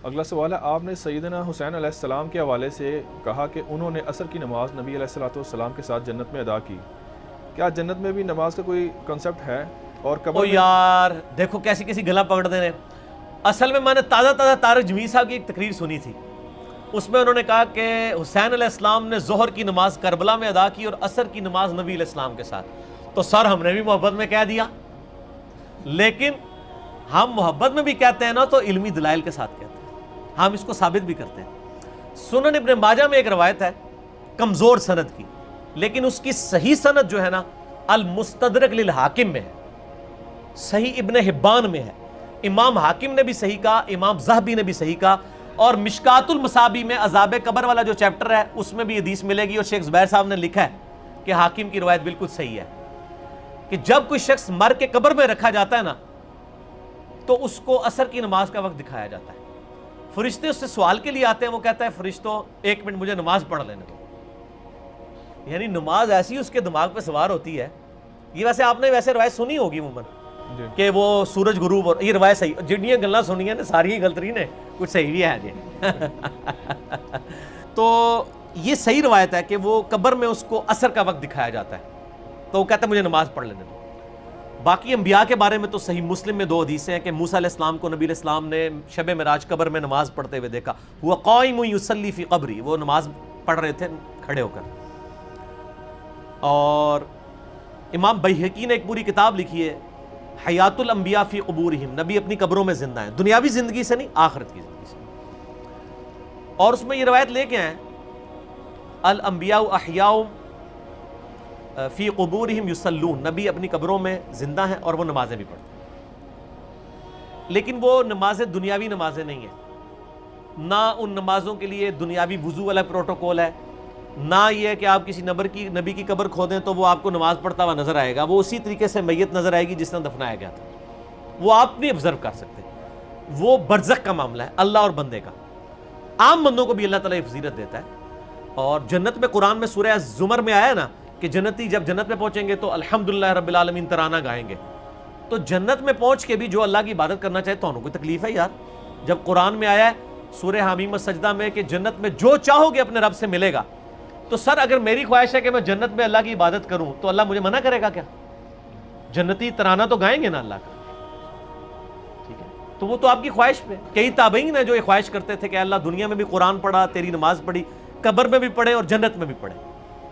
اگلا سوال ہے، آپ نے سیدنا حسین علیہ السلام کے حوالے سے کہا کہ انہوں نے عصر کی نماز نبی علیہ السلام کے ساتھ جنت میں ادا کی، کیا جنت میں بھی نماز کا کوئی کنسپٹ ہے؟ اور قبر میں یار دیکھو کیسی کسی گلا پکڑ دے رہے ہیں۔ اصل میں نے تازہ طارق جمیل صاحب کی ایک تقریر سنی تھی، اس میں انہوں نے کہا کہ حسین علیہ السلام نے ظہر کی نماز کربلا میں ادا کی اور عصر کی نماز نبی علیہ السلام کے ساتھ۔ تو سر ہم نے بھی محبت میں کہہ دیا، لیکن ہم محبت میں بھی کہتے ہیں نا تو علمی دلائل کے ساتھ کہتے ہیں، ہم اس کو ثابت بھی کرتے ہیں۔ سنن ابن ماجہ میں ایک روایت ہے کمزور سند کی، لیکن اس کی صحیح سند جو ہے نا المستدرک للحاکم میں ہے، صحیح ابن حبان میں ہے، امام حاکم نے بھی صحیح کہا، امام ذہبی نے بھی صحیح کہا، اور مشکات المصابیح میں عذاب قبر والا جو چیپٹر ہے اس میں بھی حدیث ملے گی، اور شیخ زبیر صاحب نے لکھا ہے کہ حاکم کی روایت بالکل صحیح ہے کہ جب کوئی شخص مر کے قبر میں رکھا جاتا ہے نا تو اس کو عصر کی نماز کا وقت دکھایا جاتا ہے۔ فرشتے اس سے سوال کے لیے آتے ہیں، وہ کہتا ہے فرشتوں 1 منٹ مجھے نماز پڑھ لینے دو، یعنی نماز ایسی اس کے دماغ پہ سوار ہوتی ہے۔ یہ ویسے آپ نے روایت سنی ہوگی عموماً کہ وہ سورج غروب، اور یہ روایت صحیح، جنیاں گلاں سنی ہیں ساری غلط رہی نے، کچھ صحیح بھی ہے جی تو یہ صحیح روایت ہے کہ وہ قبر میں اس کو عصر کا وقت دکھایا جاتا ہے، تو وہ کہتا ہے مجھے نماز پڑھ لینے دو۔ باقی انبیاء کے بارے میں تو صحیح مسلم میں 2 حدیثیں ہیں کہ موسیٰ علیہ السلام کو نبی علیہ السلام نے شب معراج قبر میں نماز پڑھتے ہوئے دیکھا، ہوا قائم یصلی فی قبری، وہ نماز پڑھ رہے تھے کھڑے ہو کر۔ اور امام بیہقی نے ایک پوری کتاب لکھی ہے حیات الانبیاء فی قبورہم، نبی اپنی قبروں میں زندہ ہیں، دنیاوی زندگی سے نہیں آخرت کی زندگی سے، اور اس میں یہ روایت لے کے آئے الانبیاء احیاء فی قبورہم یصلون، نبی اپنی قبروں میں زندہ ہیں اور وہ نمازیں بھی پڑھتے ہیں، لیکن وہ نمازیں دنیاوی نمازیں نہیں ہیں، نہ ان نمازوں کے لیے دنیاوی وضو والا پروٹوکول ہے، نہ یہ کہ آپ کسی نبی کی قبر کھودیں تو وہ آپ کو نماز پڑھتا ہوا نظر آئے گا، وہ اسی طریقے سے میت نظر آئے گی جس طرح دفنایا گیا تھا، وہ آپ نہیں آبزرو کر سکتے، وہ برزخ کا معاملہ ہے اللہ اور بندے کا۔ عام بندوں کو بھی اللہ تعالیٰ فضیلت دیتا ہے، اور جنت میں قرآن میں سورہ زمر میں آیا نا کہ جنتی جب جنت میں پہنچیں گے تو الحمدللہ رب العالمین ترانہ گائیں گے، تو جنت میں پہنچ کے بھی جو اللہ کی عبادت کرنا چاہے تو انہوں کوئی تکلیف ہے یار؟ جب قرآن میں آیا ہے سورہ حمیم السجدہ میں کہ جنت میں جو چاہو گے اپنے رب سے ملے گا، تو سر اگر میری خواہش ہے کہ میں جنت میں اللہ کی عبادت کروں تو اللہ مجھے منع کرے گا کیا؟ جنتی ترانہ تو گائیں گے نا اللہ کا، ٹھیک ہے؟ تو وہ تو آپ کی خواہش پہ، کئی تابعین ہیں جو یہ خواہش کرتے تھے کہ اللہ دنیا میں بھی قرآن پڑھا، تیری نماز پڑھی، قبر میں بھی پڑھے اور جنت میں بھی پڑھے،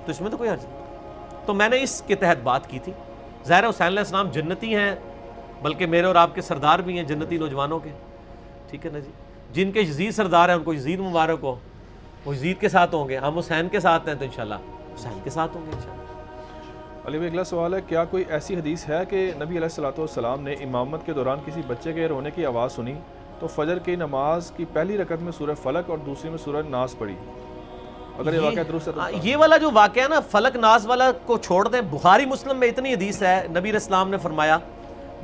تو اس میں تو کوئی حرج نہیں۔ تو میں نے اس کے تحت بات کی تھی۔ ظاہر حسین علیہ السلام جنتی ہیں، بلکہ میرے اور آپ کے سردار بھی ہیں جنتی نوجوانوں کے، ٹھیک ہے نا جی؟ جن کے یزید سردار ہیں ان کو یزید مبارک ہو، وہ یزید کے ساتھ ہوں گے، ہم حسین کے ساتھ ہیں تو انشاءاللہ حسین کے ساتھ ہوں گے انشاءاللہ۔ علی بھائی اگلا سوال ہے، کیا کوئی ایسی حدیث ہے کہ نبی علیہ السلام نے امامت کے دوران کسی بچے کے رونے کی آواز سنی تو فجر کی نماز کی پہلی رکعت میں سورہ فلق اور دوسری میں سورہ ناس پڑھی؟ اگر یہ واقعہ درست ہے تو یہ والا جو واقعہ ہے نا فلق ناس والا کو چھوڑ دیں، بخاری مسلم میں اتنی حدیث ہے، نبی علیہ السلام نے فرمایا،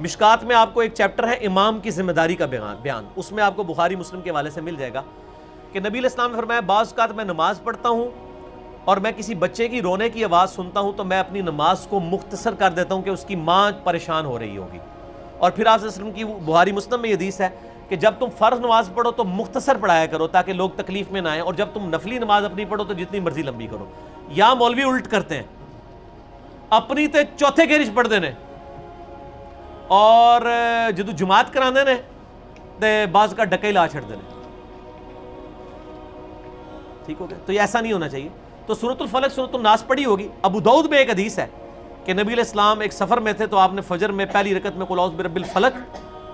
مشکات میں آپ کو ایک چیپٹر ہے امام کی ذمہ داری کا بیان، اس میں آپ کو بخاری مسلم کے حوالے سے مل جائے گا کہ نبی علیہ السلام نے فرمایا بعض اوقات میں نماز پڑھتا ہوں اور میں کسی بچے کی رونے کی آواز سنتا ہوں تو میں اپنی نماز کو مختصر کر دیتا ہوں کہ اس کی ماں پریشان ہو رہی ہوگی، اور پھر آپ صلی اللہ علیہ وسلم کی بخاری مسلم میں یہ حدیث ہے کہ جب تم فرض نماز پڑھو تو مختصر پڑھایا کرو تاکہ لوگ تکلیف میں نہ آئیں، اور جب تم نفلی نماز اپنی پڑھو تو جتنی مرضی لمبی کرو۔ یا مولوی الٹ کرتے ہیں، اپنی تے چوتھے گیرج پڑھ دینے اور جدو جماعت کرانے نے تے بعض کا ڈکے لا چھڑ دینے، ٹھیک ہو گیا؟ تو یہ ایسا نہیں ہونا چاہیے۔ تو سورۃ الفلق سورۃ الناس پڑھی ہوگی۔ ابو داؤد میں ایک حدیث ہے کہ نبی علیہ السلام ایک سفر میں تھے تو آپ نے فجر میں پہلی رکعت میں قل اعوذ برب الفلق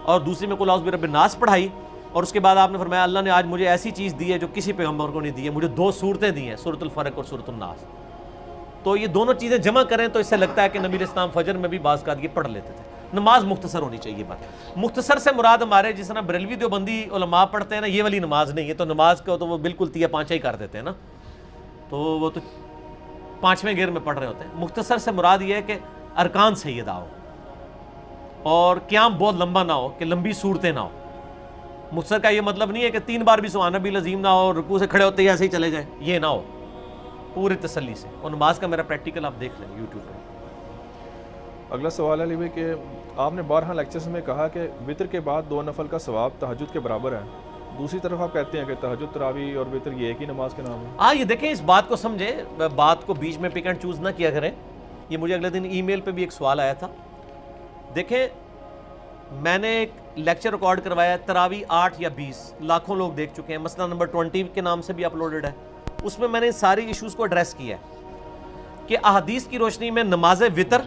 اور دوسری میں قل اعوذ برب الناس پڑھائی، اور اس کے بعد آپ نے فرمایا اللہ نے آج مجھے ایسی چیز دی ہے جو کسی پیغمبر کو نہیں دی ہے، مجھے 2 صورتیں دی ہیں، سورۃ الفلق اور سورۃ الناس۔ تو یہ دونوں چیزیں جمع کریں تو اس سے لگتا ہے کہ نبی علیہ السلام فجر میں بھی بعض کا یہ پڑھ لیتے تھے۔ نماز مختصر ہونی چاہیے، بات مختصر سے مراد ہمارے جس طرح بریلوی دیوبندی علماء پڑھتے ہیں نا، یہ والی نماز نہیں ہے، تو نماز کو تو وہ بالکل تیا پانچا ہی کر دیتے ہیں نا، تو وہ تو 5ویں گیئر میں پڑھ رہے ہوتے ہیں۔ مختصر سے مراد یہ ہے کہ ارکان صحیح ادا ہو اور قیام بہت لمبا نہ ہو کہ لمبی صورتیں نہ ہو۔ مختصر کا یہ مطلب نہیں ہے کہ 3 بار بھی سبحان ربی العظیم نہ ہو، رکوع سے کھڑے ہوتے ہی ایسے ہی چلے جائیں، یہ نہ ہو، پوری تسلی سے۔ اور نماز کا میرا پریکٹیکل آپ دیکھ لیں یوٹیوب پہ۔ اگلا سوال ہے علی بھائی کہ آپ نے بارہا لیکچرز میں کہا کہ وطر کے بعد 2 نفل کا ثواب تہجد کے برابر ہے، دوسری طرف آپ کہتے ہیں کہ تہجد، تراویح اور وتر یہ ایک ہی نماز کے نام ہے۔ ہاں یہ دیکھیں، اس بات کو سمجھیں، بات کو بیچ میں پک اینڈ چوز نہ کیا کریں۔ یہ مجھے اگلے دن ای میل پہ بھی ایک سوال آیا تھا۔ دیکھیں، میں نے ایک لیکچر ریکارڈ کروایا ہے، تراویح 8 یا 20 لاکھوں لوگ دیکھ چکے ہیں، مسئلہ نمبر 20 کے نام سے بھی اپلوڈڈ ہے۔ اس میں نے ساری ایشوز کو ایڈریس کیا ہے کہ احادیث کی روشنی میں نماز وتر،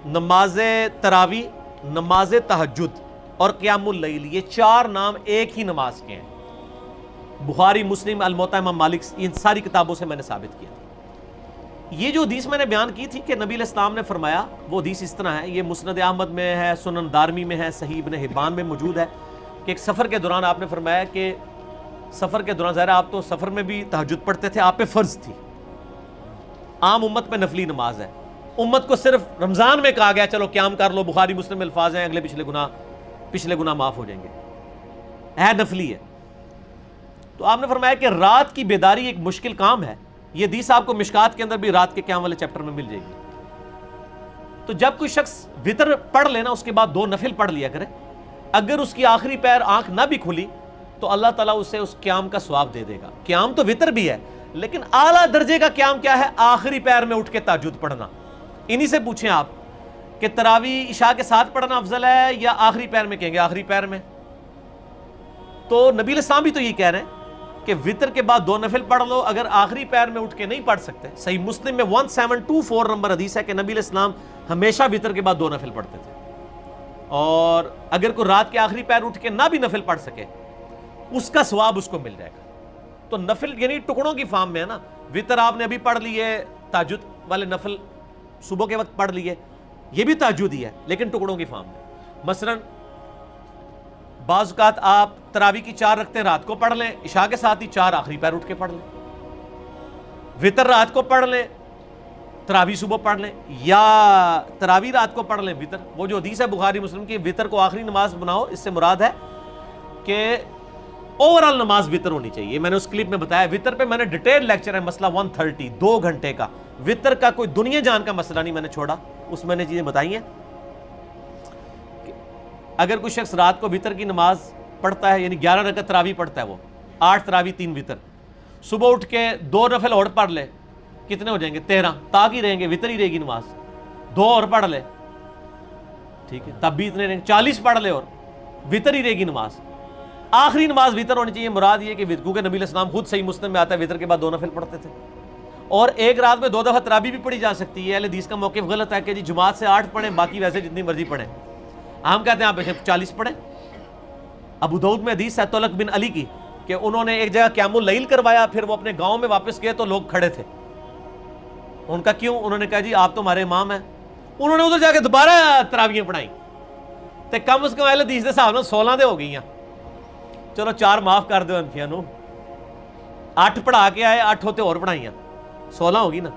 نماز تراویح، نماز تہجد اور قیام اللیل، یہ 4 نام ایک ہی نماز کے ہیں۔ بخاری، مسلم، الموطا، امام مالک، ان ساری کتابوں سے میں نے ثابت کیا۔ یہ جو حدیث میں نے بیان کی تھی کہ نبی علیہ السلام نے فرمایا، وہ حدیث اس طرح ہے، یہ مسند احمد میں ہے، سنن دارمی میں ہے، صحیح ابن حبان میں موجود ہے، کہ ایک سفر کے دوران آپ نے فرمایا کہ سفر کے دوران، ظاہر آپ تو سفر میں بھی تہجد پڑھتے تھے، آپ پہ فرض تھی، عام امت پہ نفلی نماز ہے، امت کو صرف رمضان میں کہا گیا چلو قیام کر لو، بخاری مسلم میں الفاظ ہیں، اگلے پچھلے گناہ معاف ہو جائیں گے، ہے نفلی ہے۔ تو آپ نے فرمایا کہ رات کی بیداری ایک مشکل کام ہے، یہ حدیث آپ کو مشکات کے اندر بھی رات کے قیام والے چیپٹر میں مل جائے گی۔ تو جب کوئی شخص وتر پڑھ لینا، اس کے بعد 2 نفل پڑھ لیا کرے، اگر اس کی آخری پیر آنکھ نہ بھی کھلی تو اللہ تعالیٰ اسے اس قیام کا ثواب دے دے گا۔ قیام تو وتر بھی ہے، لیکن اعلیٰ درجے کا قیام کیا ہے؟ آخری پیر میں اٹھ کے تہجد پڑھنا۔ انہی سے پوچھیں آپ کہ تراویح عشاء کے ساتھ پڑھنا افضل ہے یا آخری پیر میں؟ کہیں گے آخری پیر میں۔ تو نبی علیہ السلام بھی تو یہ کہہ رہے ہیں کہ وتر کے بعد 2 نفل پڑھ لو، اگر آخری پیر میں اٹھ کے نہیں پڑھ سکتے۔ صحیح مسلم میں 1724 نمبر حدیث ہے کہ نبی علیہ السلام ہمیشہ وتر کے بعد 2 نفل پڑھتے تھے، اور اگر کوئی رات کے آخری پیر اٹھ کے نہ بھی نفل پڑھ سکے، اس کا ثواب اس کو مل جائے گا۔ تو نفل یعنی ٹکڑوں کی فارم میں ہے نا، وتر آپ نے ابھی پڑھ لیے، تہجد والے نفل صبح کے وقت پڑھ لیے، یہ بھی تہجد ہی ہے لیکن ٹکڑوں کی فارم میں۔ مثلا بعض اوقات آپ تراویح کی 4 رکعتیں رات کو پڑھ لیں، عشاء کے ساتھ ہی 4 آخری پیر اٹھ کے پڑھ لیں، وتر رات کو پڑھ لیں، تراویح صبح پڑھ لیں، یا تراویح رات کو پڑھ لیں وتر۔ وہ جو حدیث ہے بخاری مسلم کی، وتر کو آخری نماز بناؤ، اس سے مراد ہے کہ اوورال نماز وتر ہونی چاہیے۔ میں نے اس کلپ میں بتایا، وتر پہ میں نے ڈیٹیل لیکچر ہے، مسئلہ 130 2 گھنٹے کا، وتر کا کوئی دنیا جان کا مسئلہ نہیں میں نے چھوڑا، اس میں نے چیزیں بتائی ہیں۔ اگر کوئی شخص رات کو وتر کی نماز پڑھتا ہے، یعنی 11 رکعت تراویح پڑھتا ہے، وہ 8 تراویح 3 وتر، صبح اٹھ کے 2 نفل اور پڑھ لے، کتنے ہو جائیں گے؟ 13، تاک ہی رہیں گے، وتر ہی رہے گی نماز۔ 2 اور پڑھ لے، ٹھیک ہے، تب بھی اتنے رہیں گے، 40 پڑھ لے اور وتر ہی رہے گی نماز۔ آخری نماز وتر ہونی چاہیے، مراد یہ کہ کیونکہ نبی علیہ السلام خود صحیح مسلم میں آتا ہے وتر کے بعد 2 نفل پڑھتے تھے، اور ایک رات میں 2 دفعہ تراویح بھی پڑھی جا سکتی ہے۔ اہل حدیث کا موقف غلط ہے کہ جی جماعت سے 8 پڑھیں، باقی ویسے جتنی مرضی پڑھیں، ہم کہتے ہیں آپ ایسے 40 پڑھیں۔ ابو داؤد میں حدیث ہے طلق بن علی کی کہ انہوں نے ایک جگہ قیام اللیل کروایا، پھر وہ اپنے گاؤں میں واپس گئے تو لوگ کھڑے تھے، ان کا کیوں؟ انہوں نے کہا جی آپ تو ہمارے امام ہیں۔ انہوں نے ادھر جا کے دوبارہ تراویحیں پڑھائیں، تو کم از کم اہل حدیث دے صاحب 16 دے ہو گئی ہیں، چلو 4 معاف کر دو انفیاں نو، 8 پڑھا کے آئے، 8 ہوتے اور پڑھائیاں، 16 ہوگی نا۔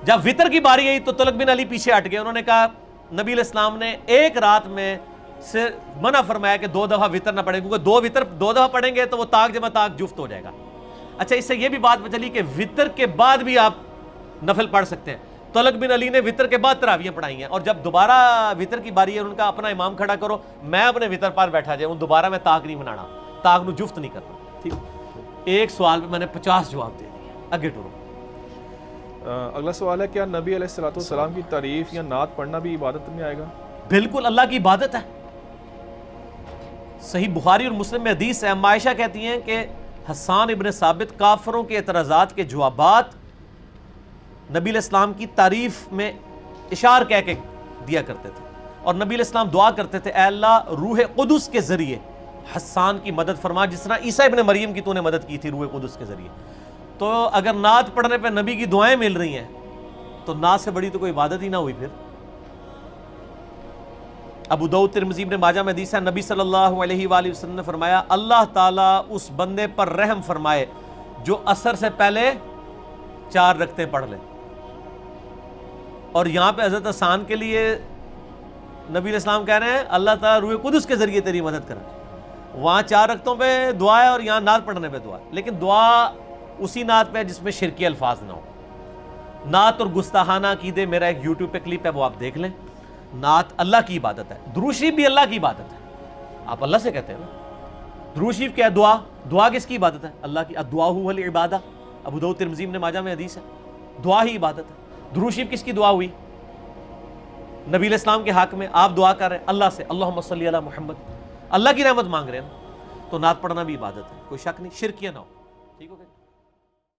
جب وتر کی باری آئی تو طلق بن علی پیچھے ہٹ گئے، انہوں نے کہا نبی علیہ السلام نے ایک رات میں سے منع فرمایا کہ 2 دفعہ وتر نہ پڑھیں، کیونکہ 2 وتر 2 دفعہ پڑھیں گے تو وہ تاک جمع تاک جفت ہو جائے گا۔ اچھا، اس سے یہ بھی بات چلی کہ وتر کے بعد بھی آپ نفل پڑھ سکتے ہیں۔ طلق بن علی نے وتر کے بعد تراویحیں پڑھائی ہیں، اور جب دوبارہ وتر کی باری ہے ان کا اپنا امام کھڑا کرو، میں اپنے وتر پر بیٹھا جائے، ان دوبارہ میں تاک نہیں بنانا، تاک نو جفت نہیں کرنا۔ ٹھیک، ایک سوال پہ میں نے 50 جواب دے دیے، آگے ٹورو۔ اگلا سوال ہے، کیا نبی علیہ السلام کی تعریف یا نعت پڑھنا بھی عبادت میں آئے گا؟ بالکل، اللہ کی عبادت ہے۔ صحیح بخاری اور مسلم میں حدیث ہے، اما عائشہ کہتی ہیں کہ حسان ابن ثابت کافروں کے اعتراضات کے جوابات نبی علیہ السلام کی تعریف میں اشار کہہ کے دیا کرتے تھے، اور نبی علیہ السلام دعا کرتے تھے، اے اللہ روح قدس کے ذریعے حسان کی مدد فرما، جس طرح عیسیٰ ابن مریم کی تو نے مدد کی تھی روح قدس کے ذریعے۔ تو اگر نعت پڑھنے پہ نبی کی دعائیں مل رہی ہیں تو نعت سے بڑی تو کوئی عبادت ہی نہ ہوئی۔ پھر ابو داؤد ترمذی ابن ماجہ میں حدیث ہے، نبی صلی اللہ علیہ وآلہ وسلم نے فرمایا، اللہ تعالیٰ اس بندے پر رحم فرمائے جو عصر سے پہلے 4 رکعتیں پڑھ لے۔ اور یہاں پہ حضرت حسان کے لیے نبی علیہ السلام کہہ رہے ہیں اللہ تعالیٰ روح قدس کے ذریعے تیری مدد کرے۔ وہاں 4 رکعتوں پہ دعا ہے اور یہاں نعت پڑھنے پہ دعا، لیکن دعا اسی نعت پہ جس میں شرکی الفاظ نہ ہو۔ نعت اور گستاخانہ عقیدے، میرا ایک یوٹیوب پہ کلپ ہے، وہ آپ دیکھ لیں۔ نعت اللہ کی عبادت ہے، درود شریف بھی اللہ کی عبادت ہے، آپ اللہ سے کہتے ہیں نا، درود شریف کیا ہے؟ دعا. دعا کس کی عبادت ہے؟ اللہ کی. الدعاء هو العبادہ. ابو داؤد ترمذی ابن ماجہ میں حدیث ہے. دعا ہی عبادت ہے. درود شریف کس کی دعا ہوئی؟ نبی علیہ السلام کے حق میں. آپ دعا کر رہے ہیں اللہ سے اللہم صلی علی محمد، اللہ کی رحمت مانگ رہے ہیں، تو نعت پڑھنا بھی عبادت ہے، کوئی شک نہیں، شرکیہ نہ ہو. ٹھیک ہو گیا.